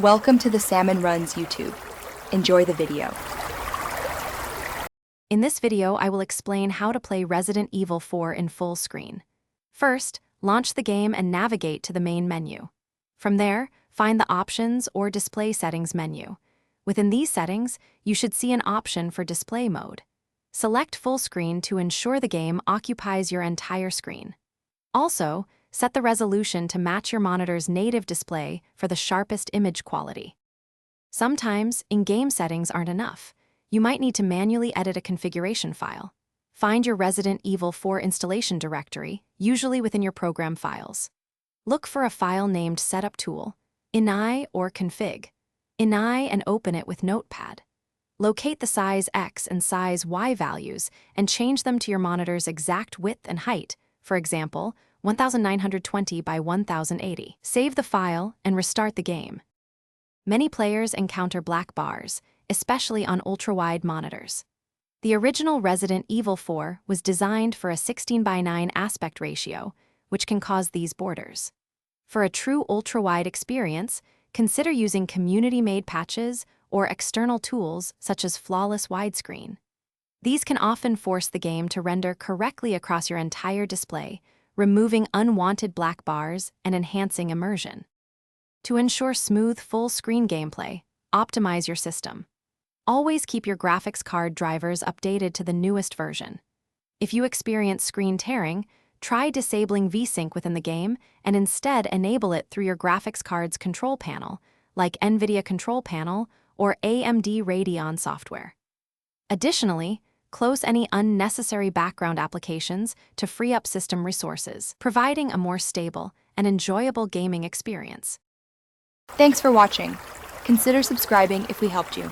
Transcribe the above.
Welcome to the Salmon Runs YouTube. Enjoy the video. In this video, I will explain how to play Resident Evil 4 in full screen. First, launch the game and navigate to the main menu. From there, find the Options or Display Settings menu. Within these settings, you should see an option for display mode. Select full screen to ensure the game occupies your entire screen. Also, set the resolution to match your monitor's native display for the sharpest image quality. Sometimes, in-game settings aren't enough. You might need to manually edit a configuration file. Find your Resident Evil 4 installation directory, usually within your program files. Look for a file named Setup Tool, ini or config. Ini and open it with Notepad. Locate the size X and size Y values and change them to your monitor's exact width and height, for example, 1920 by 1080. Save the file and restart the game. Many players encounter black bars, especially on ultra-wide monitors. The original Resident Evil 4 was designed for a 16:9 aspect ratio, which can cause these borders. For a true ultra-wide experience, consider using community-made patches or external tools such as flawless widescreen. These can often force the game to render correctly across your entire display, removing unwanted black bars and enhancing immersion. To ensure smooth full-screen gameplay, optimize your system. Always keep your graphics card drivers updated to the newest version. If you experience screen tearing, try disabling VSync within the game and instead enable it through your graphics card's control panel, like NVIDIA Control Panel or AMD Radeon software. Additionally, close any unnecessary background applications to free up system resources, providing a more stable and enjoyable gaming experience. Thanks for watching. Consider subscribing if we helped you.